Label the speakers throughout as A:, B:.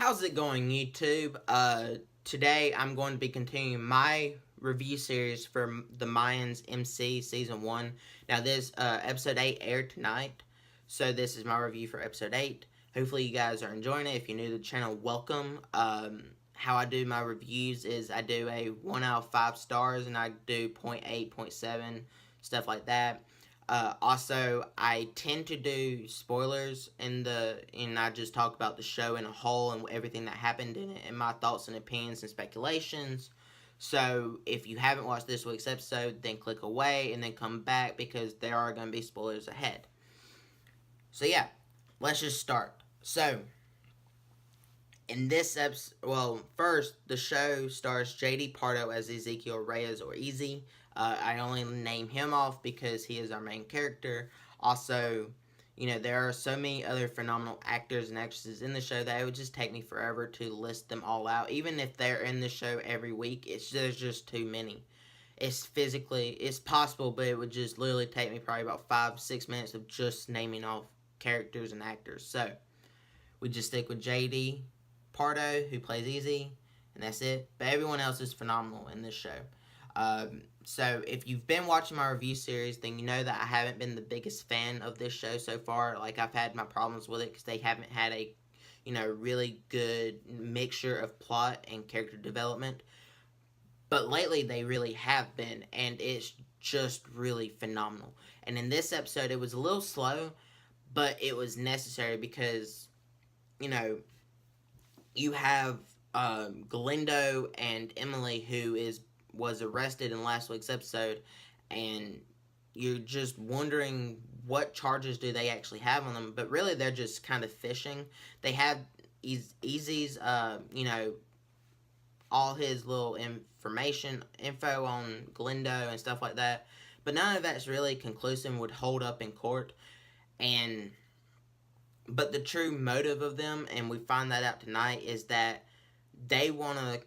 A: How's it going, YouTube? Today I'm going to be continuing my review series for the Mayans MC Season 1. Now, this Episode 8 aired tonight, so this is my review for Episode 8. Hopefully you guys are enjoying it. If you're new to the channel, welcome. How I do my reviews is I do a 1 out of 5 stars, and I do 0.8, 0.7, stuff like that. Also, I tend to do spoilers and I just talk about the show in a whole and everything that happened in it and my thoughts and opinions and speculations. So if you haven't watched this week's episode, then click away and then come back because there are going to be spoilers ahead. So yeah, let's just start. So in this episode, first the show stars J.D. Pardo as Ezekiel Reyes or Easy. I only name him off because he is our main character. Also, there are so many other phenomenal actors and actresses in the show that it would just take me forever to list them all out. Even if they're in the show every week, there's just too many. It's possible, but it would just literally take me probably about 5-6 minutes of just naming off characters and actors. So, we just stick with J.D. Pardo, who plays Easy, and that's it. But everyone else is phenomenal in this show. So if you've been watching my review series, then you know that I haven't been the biggest fan of this show so far. Like, I've had my problems with it because they haven't had a, really good mixture of plot and character development. But lately, they really have been, and it's just really phenomenal. And in this episode, it was a little slow, but it was necessary because, you have Galindo and Emily, who was arrested in last week's episode, and you're just wondering what charges do they actually have on them, but really they're just kind of fishing. They have Easy's, all his little info on Galindo and stuff like that, but none of that's really conclusive and would hold up in court. But the true motive of them, and we find that out tonight, is that they want to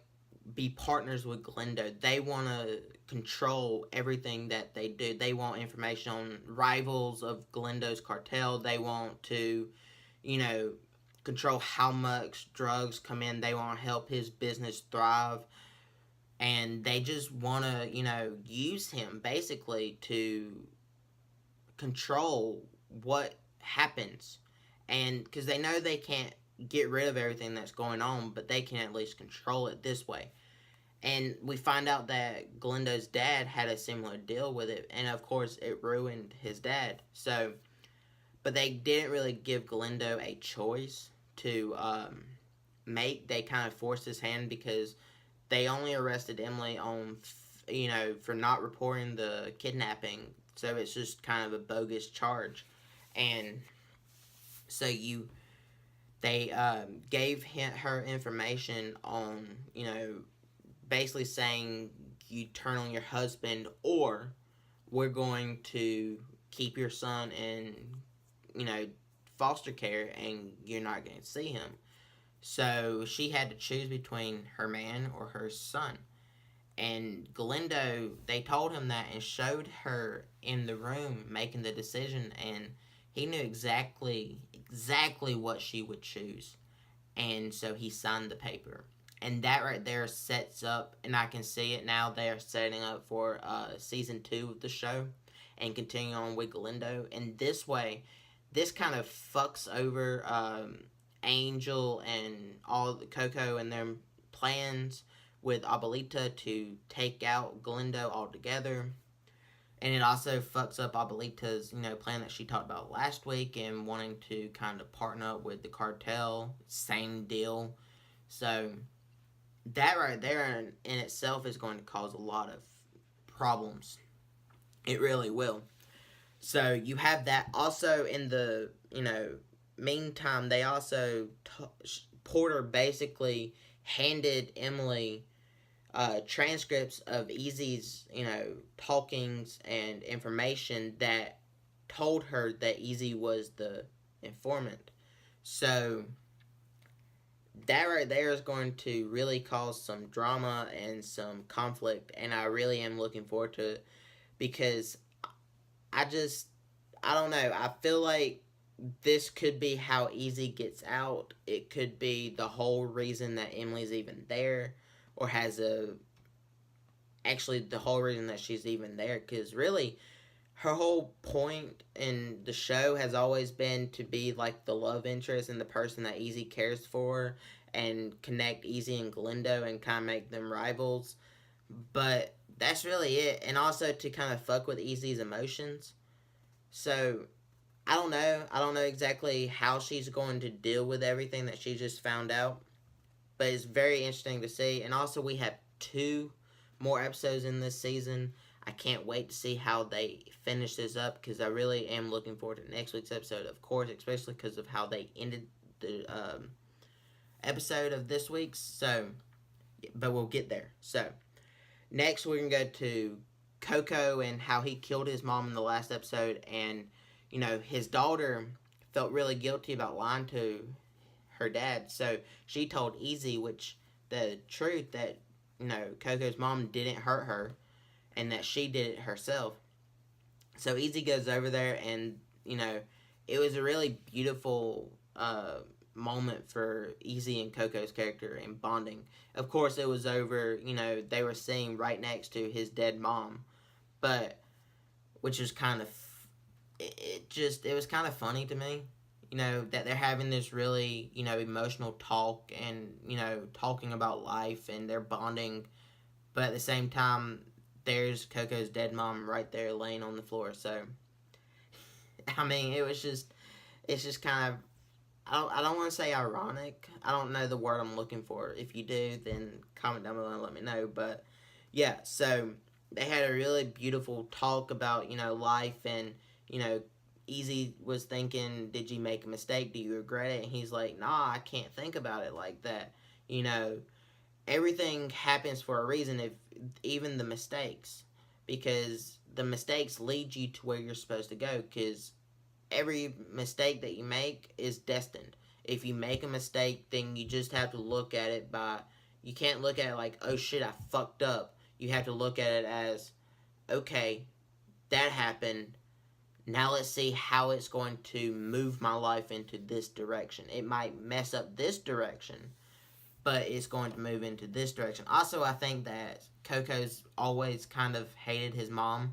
A: be partners with Galindo. They want to control everything that they do. They want information on rivals of Galindo's cartel. They want to, control how much drugs come in. They want to help his business thrive. And they just want to, use him basically to control what happens. And because they know they can't get rid of everything that's going on, but they can at least control it this way. And we find out that Galindo's dad had a similar deal with it, and of course it ruined his dad. So, but they didn't really give Galindo a choice to make. They kind of forced his hand because they only arrested Emily on, for not reporting the kidnapping. So it's just kind of a bogus charge, and so they gave her information on, basically saying you turn on your husband or we're going to keep your son in, foster care and you're not going to see him. So she had to choose between her man or her son. And Galindo, they told him that and showed her in the room making the decision, and he knew exactly what she would choose. And so he signed the paper. And that right there sets up, and I can see it now, they are setting up for Season 2 of the show and continuing on with Galindo. And this way, this kind of fucks over Angel and all the Coco and their plans with Abuelita to take out Galindo altogether. And it also fucks up Abuelita's, plan that she talked about last week and wanting to kind of partner up with the cartel. Same deal. So that right there in itself is going to cause a lot of problems. It really will. So you have that. Also in the, meantime, they also, Porter basically handed Emily transcripts of Easy's, talkings and information that told her that Easy was the informant. So that right there is going to really cause some drama and some conflict, and I really am looking forward to it because I don't know, I feel like this could be how Easy gets out. It could be the whole reason that Emily's even there, or has a actually the whole reason that she's even there. Because really, her whole point in the show has always been to be like the love interest and the person that Easy cares for, and connect Easy and Galindo and kind of make them rivals. But that's really it, and also to kind of fuck with Easy's emotions. So I don't know. I don't know exactly how she's going to deal with everything that she just found out, but it's very interesting to see. And also, we have two more episodes in this season. I can't wait to see how they finish this up, because I really am looking forward to next week's episode, of course, especially because of how they ended the episode of this week's. So, but we'll get there. So, next we're gonna go to Coco and how he killed his mom in the last episode, and his daughter felt really guilty about lying to her dad, so she told Easy, which the truth that Coco's mom didn't hurt her, and that she did it herself. So Easy goes over there, and it was a really beautiful moment for Easy and Coco's character and bonding. Of course, it was over. They were sitting right next to his dead mom, but which was kind of it was kind of funny to me. That they're having this really emotional talk, and talking about life, and they're bonding, but at the same time there's Coco's dead mom right there laying on the floor. So I mean, it's just kind of, I don't want to say ironic. I don't know the word I'm looking for. If you do, then comment down below and let me know. But yeah, so they had a really beautiful talk about life, and Easy was thinking, did you make a mistake? Do you regret it? And he's like, nah, I can't think about it like that. Everything happens for a reason, if even the mistakes, because the mistakes lead you to where you're supposed to go, because every mistake that you make is destined. If you make a mistake, then you just have to look at it you can't look at it like, oh shit, I fucked up. You have to look at it as, okay, that happened. Now let's see how it's going to move my life into this direction. It might mess up this direction, but it's going to move into this direction. Also, I think that Coco's always kind of hated his mom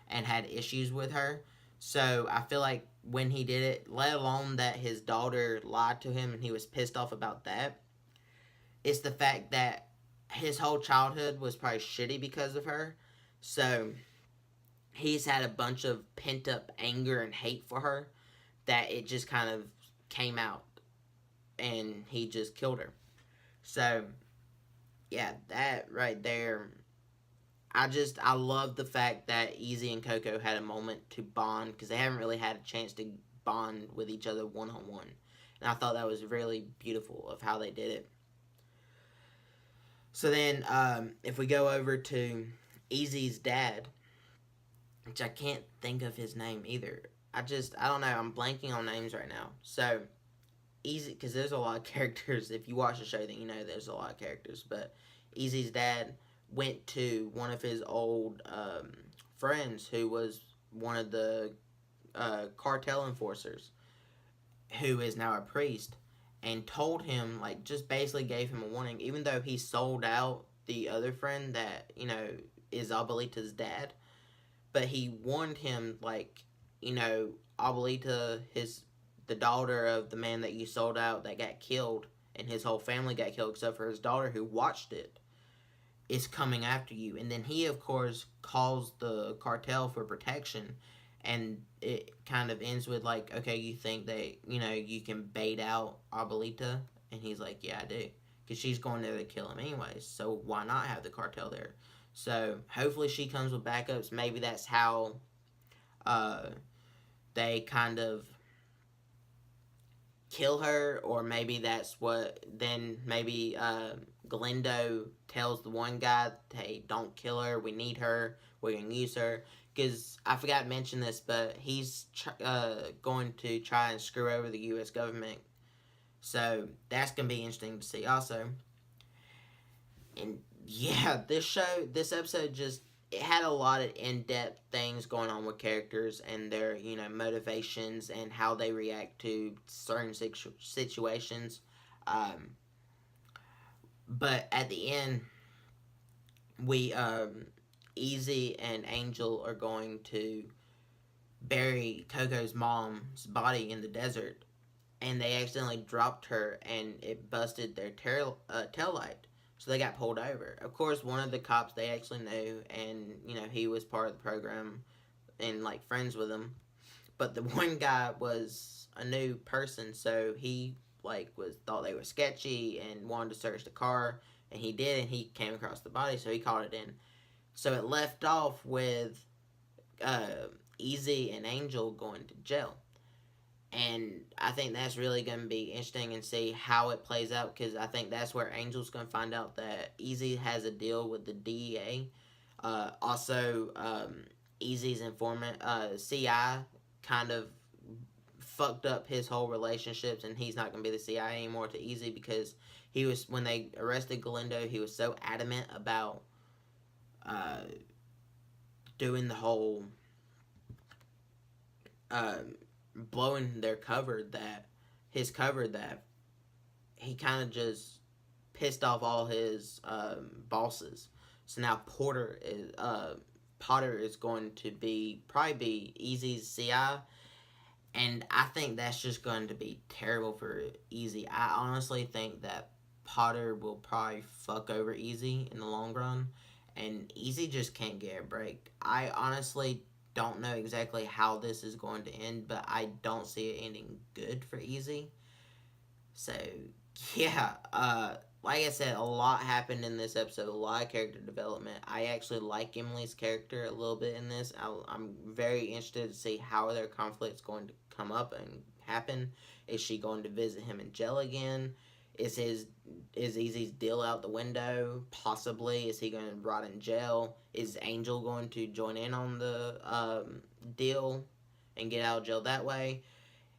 A: and had issues with her. So I feel like when he did it, let alone that his daughter lied to him and he was pissed off about that, it's the fact that his whole childhood was probably shitty because of her. So he's had a bunch of pent up anger and hate for her, that it just kind of came out, and he just killed her. So yeah, that right there, I love the fact that Easy and Coco had a moment to bond, because they haven't really had a chance to bond with each other one on one, and I thought that was really beautiful of how they did it. So then, if we go over to Easy's dad, which I can't think of his name either. I don't know. I'm blanking on names right now. So Easy, because there's a lot of characters. If you watch the show, then there's a lot of characters. But Easy's dad went to one of his old friends, who was one of the cartel enforcers, who is now a priest, and told him, like, just basically gave him a warning. Even though he sold out the other friend that is Abuelita's dad, but he warned him, like, Abuelita, the daughter of the man that you sold out, that got killed, and his whole family got killed except for his daughter, who watched it, is coming after you. And then he, of course, calls the cartel for protection, and it kind of ends with, like, okay, you think that you can bait out Abuelita? And he's like, yeah, I do, because she's going there to kill him anyways, so why not have the cartel there? So hopefully she comes with backups. Maybe that's how they kind of kill her, or maybe that's what, then maybe Galindo tells the one guy, hey, don't kill her, we need her, we're going to use her. Because I forgot to mention this, but he's going to try and screw over the U.S. government. So that's going to be interesting to see also. And yeah, this episode just, it had a lot of in-depth things going on with characters and their motivations and how they react to certain situations. Um, but at the end, we Easy and Angel are going to bury Coco's mom's body in the desert, and they accidentally dropped her, and it busted their tail light. So they got pulled over. Of course, one of the cops they actually knew, and he was part of the program and like friends with them. But the one guy was a new person, so he like was thought they were sketchy and wanted to search the car, and he did, and he came across the body, so he called it in. So it left off with uh, Easy and Angel going to jail. And I think that's really going to be interesting and see how it plays out, because I think that's where Angel's going to find out that Easy has a deal with the DEA. Also, Easy's informant, CI, kind of fucked up his whole relationships, and he's not going to be the CI anymore to Easy, because he was, when they arrested Galindo, he was so adamant about uh, doing the whole blowing their cover, that his cover, that he kind of just pissed off all his bosses. So now Potter is going to probably be Easy's CI, and I think that's just going to be terrible for Easy. I honestly think that Potter will probably fuck over Easy in the long run, and Easy just can't get a break. I honestly don't know exactly how this is going to end, but I don't see it ending good for Easy. So yeah, like I said, a lot happened in this episode. A lot of character development. I actually like Emily's character a little bit in this. I'm very interested to see how their conflict's going to come up and happen. Is she going to visit him in jail again? Is Easy's deal out the window? Possibly. Is he going to rot in jail? Is Angel going to join in on the deal and get out of jail that way?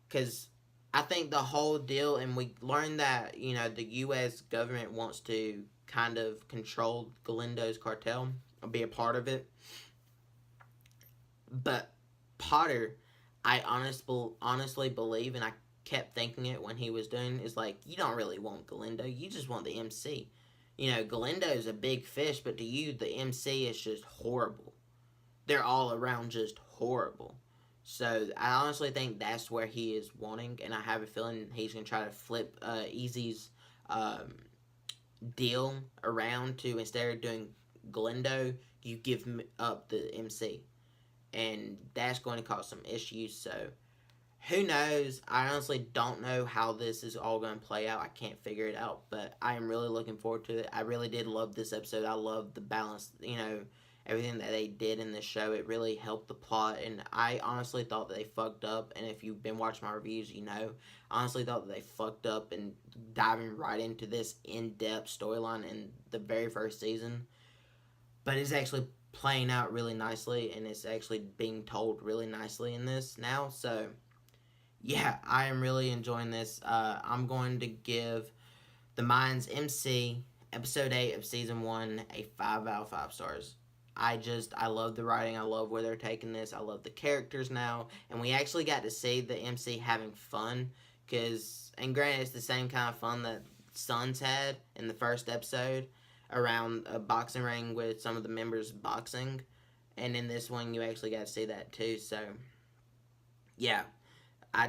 A: Because I think the whole deal, and we learned that the U.S. government wants to kind of control Galindo's cartel or be a part of it. But Potter, I honestly believe, and I kept thinking it when he was doing, is like, you don't really want Galindo, you just want the MC. Galindo is a big fish, but to you, the MC is just horrible. They're all around just horrible. So I honestly think that's where he is wanting, and I have a feeling he's gonna try to flip Easy's deal around to, instead of doing Galindo, you give up the MC, and that's going to cause some issues. So who knows? I honestly don't know how this is all going to play out. I can't figure it out, but I am really looking forward to it. I really did love this episode. I love the balance, everything that they did in this show. It really helped the plot, and I honestly thought that they fucked up, and if you've been watching my reviews, I honestly thought that they fucked up and diving right into this in-depth storyline in the very first season. But it's actually playing out really nicely, and it's actually being told really nicely in this now. So yeah, I am really enjoying this. I'm going to give the Mayans MC episode 8 of season 1 a 5 out of 5 stars. I love the writing. I love where they're taking this. I love the characters now, and we actually got to see the MC having fun, and granted, it's the same kind of fun that Sons had in the first episode around a boxing ring with some of the members boxing, and in this one you actually got to see that too. So yeah, I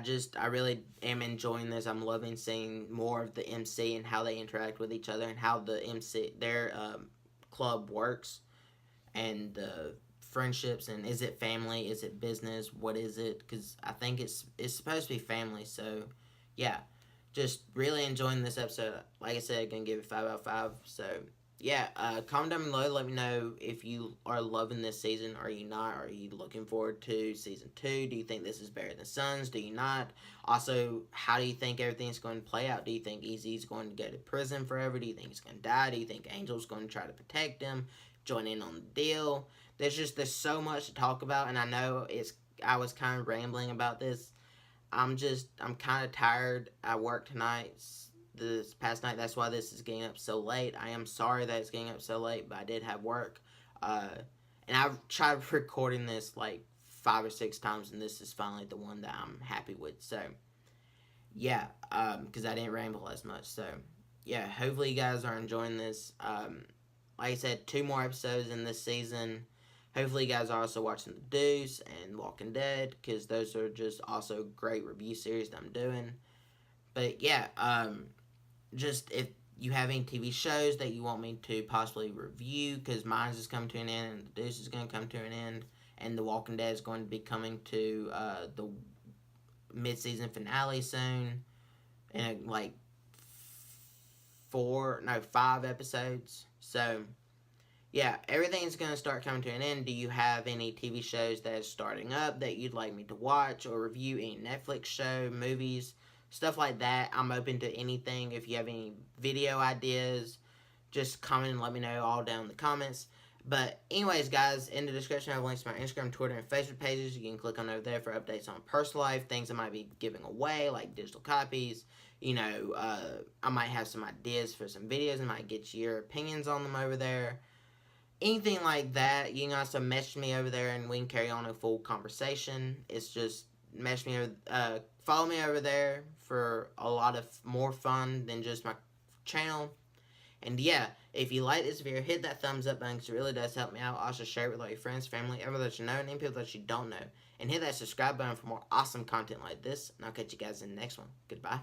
A: really am enjoying this. I'm loving seeing more of the MC and how they interact with each other, and how the MC, their club works, and the friendships, and is it family, is it business, what is it? Because I think it's supposed to be family. So yeah, just really enjoying this episode. Like I said, gonna give it 5 out of 5. So yeah, comment down below, let me know if you are loving this season. Are you not? Are you looking forward to season 2? Do you think this is better than Sons? Do you not? Also, how do you think everything's going to play out? Do you think Easy's going to go to prison forever? Do you think he's going to die? Do you think Angel's going to try to protect him, join in on the deal? There's so much to talk about, and I know I was kind of rambling about this. I'm kind of tired. I worked tonight, this past night. That's why this is getting up so late. I am sorry that it's getting up so late, but I did have work. And I've tried recording this like 5 or 6 times, and this is finally the one that I'm happy with. So yeah, because I didn't ramble as much. So yeah, hopefully you guys are enjoying this. Like I said, 2 more episodes in this season. Hopefully you guys are also watching The Deuce and Walking Dead, because those are just also great review series that I'm doing. But yeah, just if you have any TV shows that you want me to possibly review, because mine's is coming to an end, and The Deuce is going to come to an end, and The Walking Dead is going to be coming to the mid-season finale soon, in like 5 episodes. So yeah, everything's going to start coming to an end. Do you have any TV shows that is starting up that you'd like me to watch or review? Any Netflix show, movies, stuff like that? I'm open to anything. If you have any video ideas, just comment and let me know all down in the comments. But anyways, guys, in the description I have links to my Instagram, Twitter, and Facebook pages. You can click on over there for updates on personal life, things I might be giving away, like digital copies. I might have some ideas for some videos and might get your opinions on them over there. Anything like that, you can also message me over there and we can carry on a full conversation. It's just message me over, follow me over there for a lot of more fun than just my channel. And yeah, if you like this video, hit that thumbs up button because it really does help me out. Also share it with all your friends, family, everyone that you know, and any people that you don't know. And hit that subscribe button for more awesome content like this. And I'll catch you guys in the next one. Goodbye.